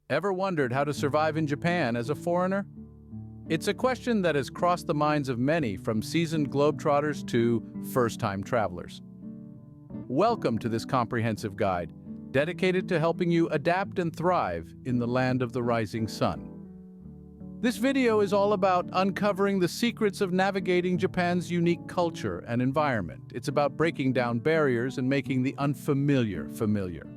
Ever wondered how to survive in Japan as a foreigner? It's a question that has crossed the minds of many, from seasoned globetrotters to first-time travelers. Welcome to this comprehensive guide, dedicated to helping you adapt and thrive in the land of the rising sun. This video is all about uncovering the secrets of navigating Japan's unique culture and environment. It's about breaking down barriers and making the unfamiliar familiar.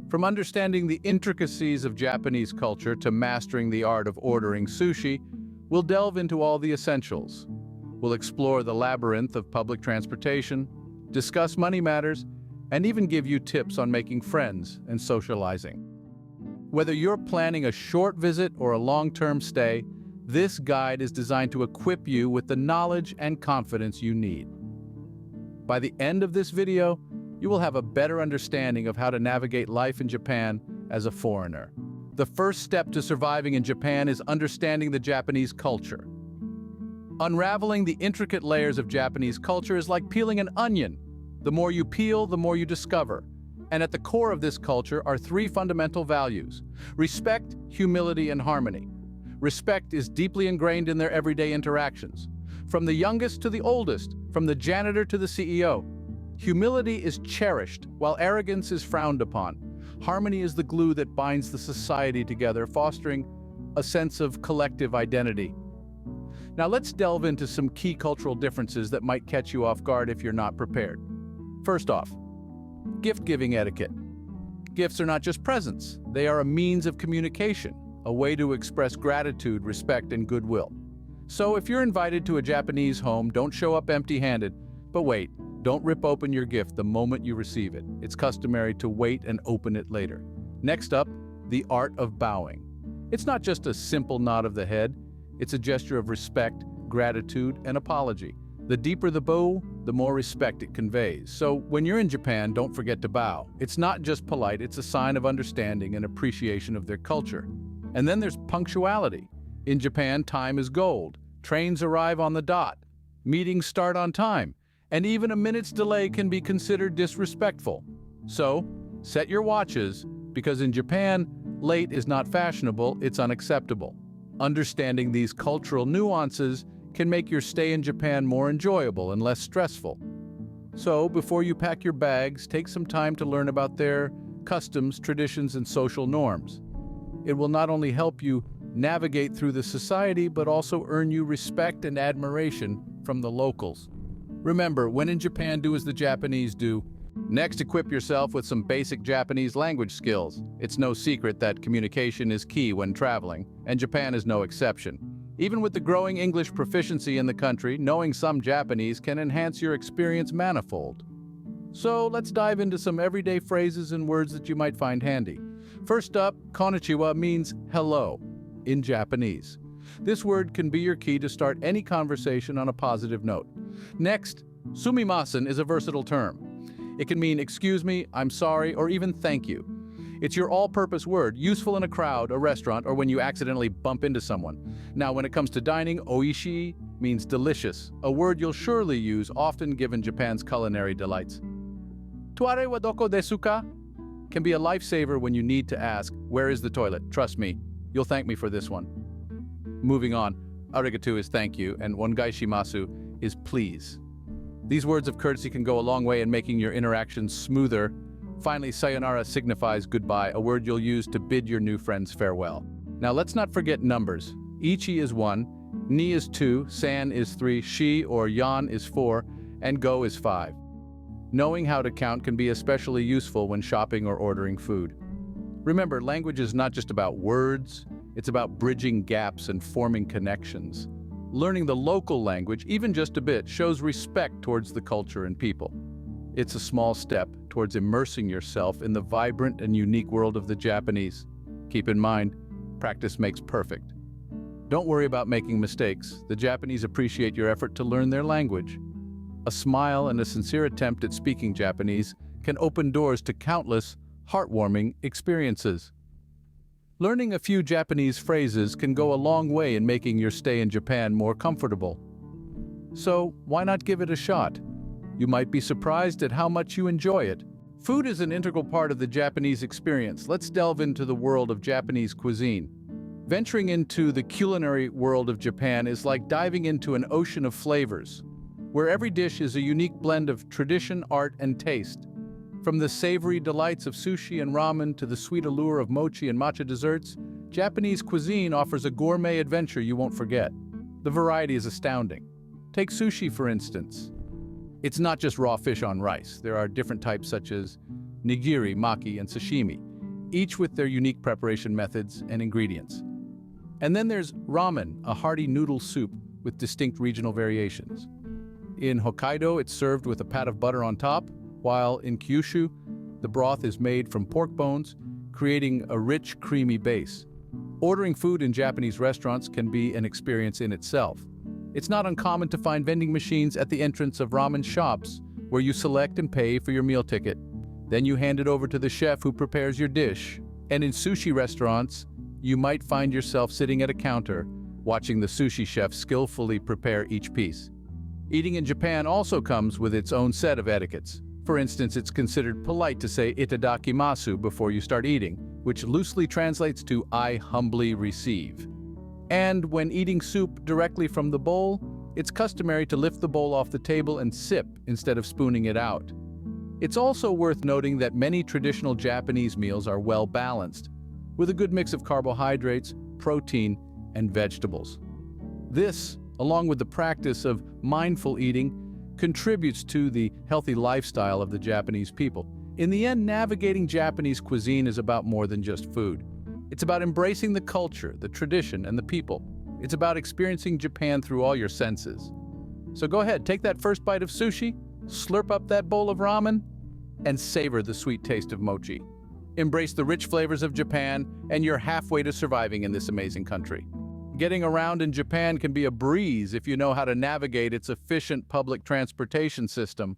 From understanding the intricacies of Japanese culture to mastering the art of ordering sushi, we'll delve into all the essentials. We'll explore the labyrinth of public transportation, discuss money matters, and even give you tips on making friends and socializing. Whether you're planning a short visit or a long-term stay, this guide is designed to equip you with the knowledge and confidence you need. By the end of this video, you will have a better understanding of how to navigate life in Japan as a foreigner. The first step to surviving in Japan is understanding the Japanese culture. Unraveling the intricate layers of Japanese culture is like peeling an onion. The more you peel, the more you discover. And at the core of this culture are three fundamental values: respect, humility, and harmony. Respect is deeply ingrained in their everyday interactions. From the youngest to the oldest, from the janitor to the CEO. Humility is cherished, while arrogance is frowned upon. Harmony is the glue that binds the society together, fostering a sense of collective identity. Now let's delve into some key cultural differences that might catch you off guard if you're not prepared. First off, gift-giving etiquette. Gifts are not just presents, they are a means of communication, a way to express gratitude, respect, and goodwill. So if you're invited to a Japanese home, don't show up empty-handed. But wait, don't rip open your gift the moment you receive it. It's customary to wait and open it later. Next up, the art of bowing. It's not just a simple nod of the head, it's a gesture of respect, gratitude, and apology. The deeper the bow, the more respect it conveys. So when you're in Japan, don't forget to bow. It's not just polite, it's a sign of understanding and appreciation of their culture. And then there's punctuality. In Japan, time is gold. Trains arrive on the dot. Meetings start on time. And even a minute's delay can be considered disrespectful. So, set your watches, because in Japan, late is not fashionable, it's unacceptable. Understanding these cultural nuances can make your stay in Japan more enjoyable and less stressful. So, before you pack your bags, take some time to learn about their customs, traditions, and social norms. It will not only help you navigate through the society, but also earn you respect and admiration from the locals. Remember, when in Japan, do as the Japanese do. Next, equip yourself with some basic Japanese language skills. It's no secret that communication is key when traveling, and Japan is no exception. Even with the growing English proficiency in the country, knowing some Japanese can enhance your experience manifold. So let's dive into some everyday phrases and words that you might find handy. First up, konnichiwa means hello in Japanese. This word can be your key to start any conversation on a positive note. Next, sumimasen is a versatile term. It can mean excuse me, I'm sorry, or even thank you. It's your all-purpose word, useful in a crowd, a restaurant, or when you accidentally bump into someone. Now, when it comes to dining, oishii means delicious, a word you'll surely use, often given Japan's culinary delights. Toare wa doko desu ka can be a lifesaver when you need to ask, where is the toilet? Trust me, you'll thank me for this one. Moving on, arigato is thank you, and ongaishimasu is please. These words of courtesy can go a long way in making your interactions smoother. Finally, sayonara signifies goodbye, a word you'll use to bid your new friends farewell. Now let's not forget numbers. Ichi is 1, ni is 2, san is 3, shi or yan is 4, and go is 5. Knowing how to count can be especially useful when shopping or ordering food. Remember, language is not just about words, it's about bridging gaps and forming connections. Learning the local language, even just a bit, shows respect towards the culture and people. It's a small step towards immersing yourself in the vibrant and unique world of the Japanese. Keep in mind, practice makes perfect. Don't worry about making mistakes. The Japanese appreciate your effort to learn their language. A smile and a sincere attempt at speaking Japanese can open doors to countless, heartwarming experiences. Learning a few Japanese phrases can go a long way in making your stay in Japan more comfortable. So, why not give it a shot? You might be surprised at how much you enjoy it. Food is an integral part of the Japanese experience. Let's delve into the world of Japanese cuisine. Venturing into the culinary world of Japan is like diving into an ocean of flavors, where every dish is a unique blend of tradition, art, and taste. From the savory delights of sushi and ramen to the sweet allure of mochi and matcha desserts, Japanese cuisine offers a gourmet adventure you won't forget. The variety is astounding. Take sushi, for instance. It's not just raw fish on rice. There are different types such as nigiri, maki, and sashimi, each with their unique preparation methods and ingredients. And then there's ramen, a hearty noodle soup with distinct regional variations. In Hokkaido, it's served with a pat of butter on top, while in Kyushu, the broth is made from pork bones, creating a rich, creamy base. Ordering food in Japanese restaurants can be an experience in itself. It's not uncommon to find vending machines at the entrance of ramen shops where you select and pay for your meal ticket. Then you hand it over to the chef who prepares your dish. And in sushi restaurants, you might find yourself sitting at a counter watching the sushi chef skillfully prepare each piece. Eating in Japan also comes with its own set of etiquettes. For instance, it's considered polite to say itadakimasu before you start eating, which loosely translates to "I humbly receive." And when eating soup directly from the bowl, it's customary to lift the bowl off the table and sip instead of spooning it out. It's also worth noting that many traditional Japanese meals are well balanced, with a good mix of carbohydrates, protein, and vegetables. This, along with the practice of mindful eating, contributes to the healthy lifestyle of the Japanese people. In the end, navigating Japanese cuisine is about more than just food. It's about embracing the culture, the tradition, and the people. It's about experiencing Japan through all your senses. So go ahead, take that first bite of sushi, slurp up that bowl of ramen, and savor the sweet taste of mochi. Embrace the rich flavors of Japan, and you're halfway to surviving in this amazing country. Getting around in Japan can be a breeze if you know how to navigate its efficient public transportation system.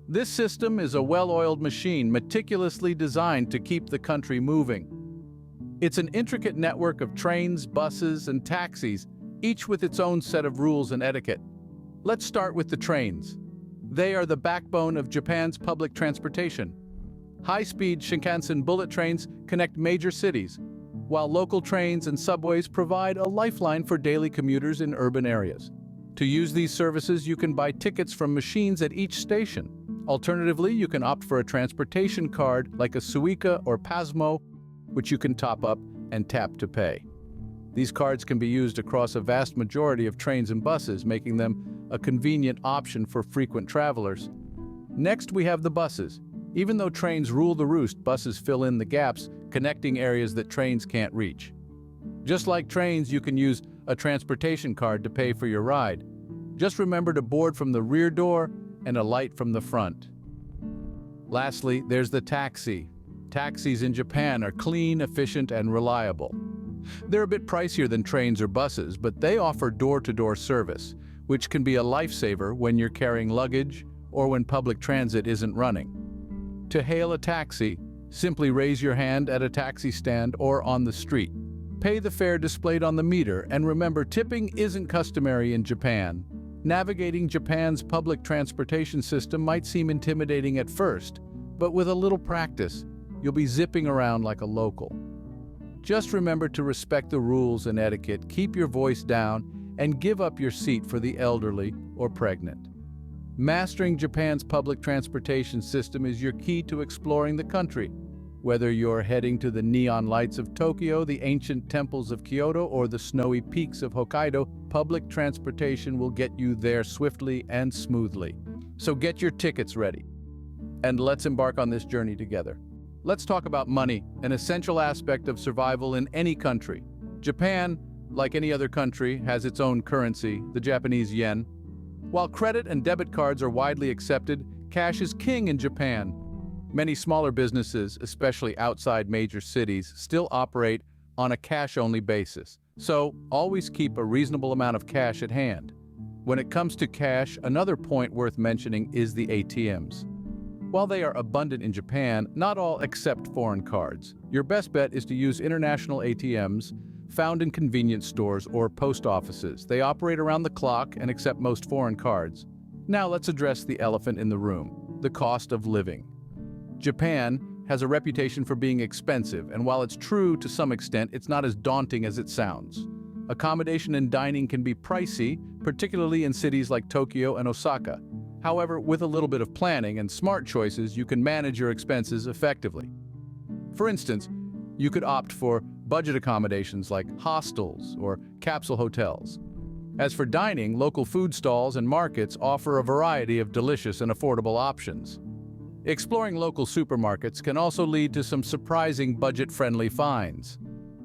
This system is a well-oiled machine meticulously designed to keep the country moving. It's an intricate network of trains, buses, and taxis, each with its own set of rules and etiquette. Let's start with the trains. They are the backbone of Japan's public transportation. High-speed Shinkansen bullet trains connect major cities, while local trains and subways provide a lifeline for daily commuters in urban areas. To use these services, you can buy tickets from machines at each station. Alternatively, you can opt for a transportation card like a Suica or Pasmo, which you can top up and tap to pay. These cards can be used across a vast majority of trains and buses, making them a convenient option for frequent travelers. Next, we have the buses. Even though trains rule the roost, buses fill in the gaps, connecting areas that trains can't reach. Just like trains, you can use a transportation card to pay for your ride. Just remember to board from the rear door and alight from the front. Lastly, there's the taxi. Taxis in Japan are clean, efficient, and reliable. They're a bit pricier than trains or buses, but they offer door-to-door service, which can be a lifesaver when you're carrying luggage or when public transit isn't running. To hail a taxi, simply raise your hand at a taxi stand or on the street. Pay the fare displayed on the meter, and remember, tipping isn't customary in Japan. Navigating Japan's public transportation system might seem intimidating at first, but with a little practice, you'll be zipping around like a local. Just remember to respect the rules and etiquette, keep your voice down, and give up your seat for the elderly or pregnant. Mastering Japan's public transportation system is your key to exploring the country. Whether you're heading to the neon lights of Tokyo, the ancient temples of Kyoto, or the snowy peaks of Hokkaido, public transportation will get you there swiftly and smoothly. So get your tickets ready, and let's embark on this journey together. Let's talk about money, an essential aspect of survival in any country. Japan, like any other country, has its own currency, the Japanese yen. While credit and debit cards are widely accepted, cash is king in Japan. Many smaller businesses, especially outside major cities, still operate on a cash-only basis. So, always keep a reasonable amount of cash at hand. When it comes to cash, another point worth mentioning is the ATMs. While they are abundant in Japan, not all accept foreign cards. Your best bet is to use international ATMs found in convenience stores or post offices. They operate around the clock and accept most foreign cards. Now let's address the elephant in the room, the cost of living. Japan has a reputation for being expensive, and while it's true to some extent, it's not as daunting as it sounds. Accommodation and dining can be pricey, particularly in cities like Tokyo and Osaka. However, with a little bit of planning and smart choices, you can manage your expenses effectively. For instance, you could opt for budget accommodations like hostels or capsule hotels. As for dining, local food stalls and markets offer a variety of delicious and affordable options. Exploring local supermarkets can also lead to some surprising budget-friendly finds.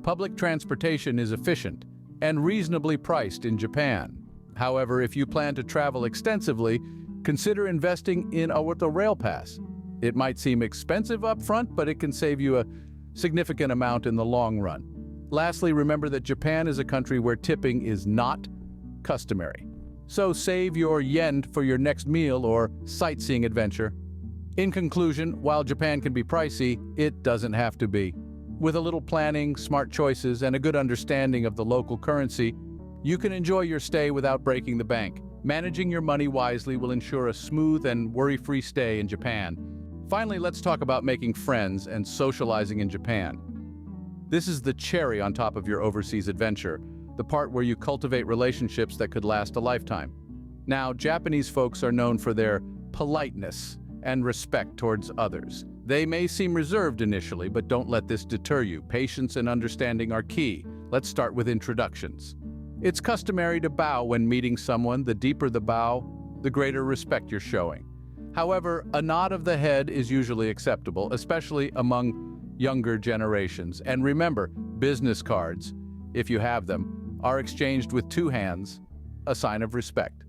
Public transportation is efficient and reasonably priced in Japan. However, if you plan to travel extensively, consider investing in a rail pass. It might seem expensive up front, but it can save you a significant amount in the long run. Lastly, remember that Japan is a country where tipping is not customary. So save your yen for your next meal or sightseeing adventure. In conclusion, while Japan can be pricey, it doesn't have to be. With a little planning, smart choices, and a good understanding of the local currency, you can enjoy your stay without breaking the bank. Managing your money wisely will ensure a smooth and worry-free stay in Japan. Finally, let's talk about making friends and socializing in Japan. This is the cherry on top of your overseas adventure, the part where you cultivate relationships that could last a lifetime. Now, Japanese folks are known for their politeness and respect towards others. They may seem reserved initially, but don't let this deter you. Patience and understanding are key. Let's start with introductions. It's customary to bow when meeting someone. The deeper the bow, the greater respect you're showing. However, a nod of the head is usually acceptable, especially among younger generations. And remember, business cards, if you have them, are exchanged with two hands, a sign of respect.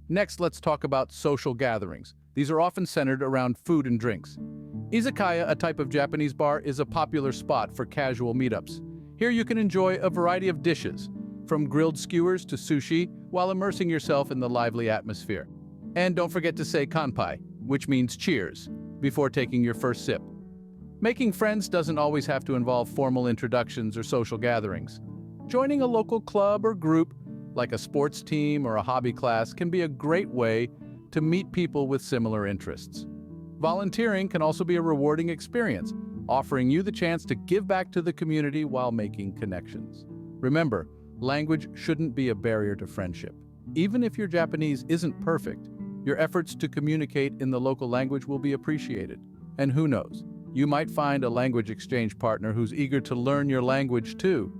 Next, let's talk about social gatherings. These are often centered around food and drinks. Izakaya, a type of Japanese bar, is a popular spot for casual meetups. Here you can enjoy a variety of dishes, from grilled skewers to sushi, while immersing yourself in the lively atmosphere. And don't forget to say kanpai, which means cheers, before taking your first sip. Making friends doesn't always have to involve formal introductions or social gatherings. Joining a local club or group, like a sports team or a hobby class, can be a great way to meet people with similar interests. Volunteering can also be a rewarding experience, offering you the chance to give back to the community while making connections. Remember, language shouldn't be a barrier to friendship. Even if your Japanese isn't perfect, your efforts to communicate in the local language will be appreciated. And who knows, you might find a language exchange partner who's eager to learn your language too.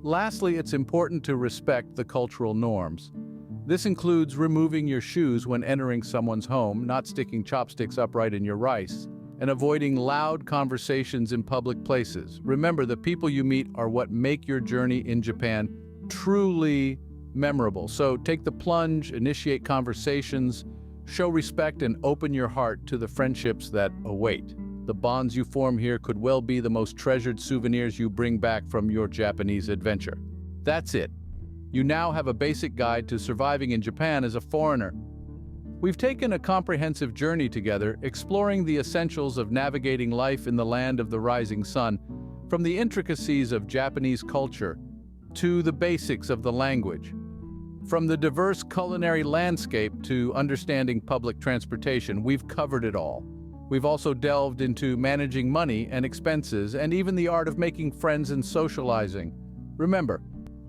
Lastly, it's important to respect the cultural norms. This includes removing your shoes when entering someone's home, not sticking chopsticks upright in your rice, and avoiding loud conversations in public places. Remember, the people you meet are what make your journey in Japan truly memorable. So take the plunge, initiate conversations, show respect, and open your heart to the friendships that await. The bonds you form here could well be the most treasured souvenirs you bring back from your Japanese adventure. That's it. You now have a basic guide to surviving in Japan as a foreigner. We've taken a comprehensive journey together, exploring the essentials of navigating life in the land of the rising sun, from the intricacies of Japanese culture to the basics of the language. From the diverse culinary landscape to understanding public transportation, we've covered it all. We've also delved into managing money and expenses, and even the art of making friends and socializing. Remember,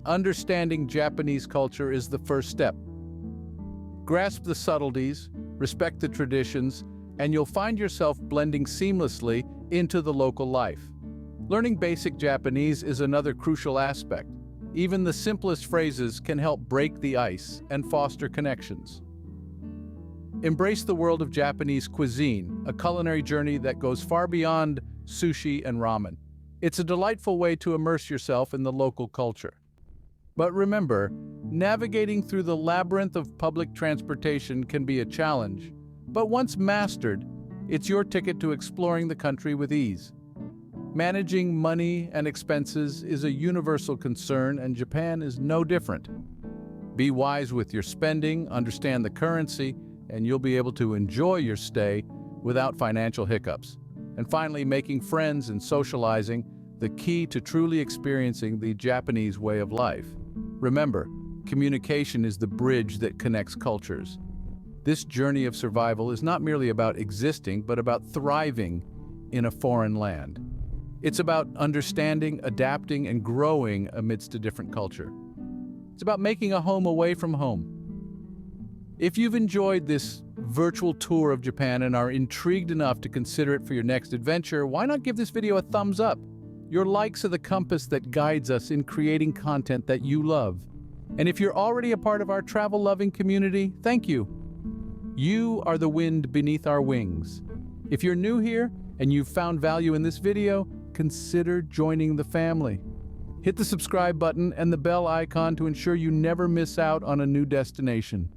understanding Japanese culture is the first step. Grasp the subtleties, respect the traditions, and you'll find yourself blending seamlessly into the local life. Learning basic Japanese is another crucial aspect. Even the simplest phrases can help break the ice and foster connections. Embrace the world of Japanese cuisine, a culinary journey that goes far beyond sushi and ramen. It's a delightful way to immerse yourself in the local culture. But remember, navigating through the labyrinth of public transportation can be a challenge. But once mastered, it's your ticket to exploring the country with ease. Managing money and expenses is a universal concern, and Japan is no different. Be wise with your spending, understand the currency, and you'll be able to enjoy your stay without financial hiccups. And finally, making friends and socializing, the key to truly experiencing the Japanese way of life. Remember, communication is the bridge that connects cultures. This journey of survival is not merely about existing, but about thriving in a foreign land. It's about understanding, adapting, and growing amidst a different culture. It's about making a home away from home. If you've enjoyed this virtual tour of Japan and are intrigued enough to consider it for your next adventure, why not give this video a thumbs up? Your likes are the compass that guides us in creating content that you love. And if you're already a part of our travel-loving community, thank you. You are the wind beneath our wings. If you're new here and you've found value in this video, consider joining the family. Hit the subscribe button and the bell icon to ensure you never miss out on a new destination.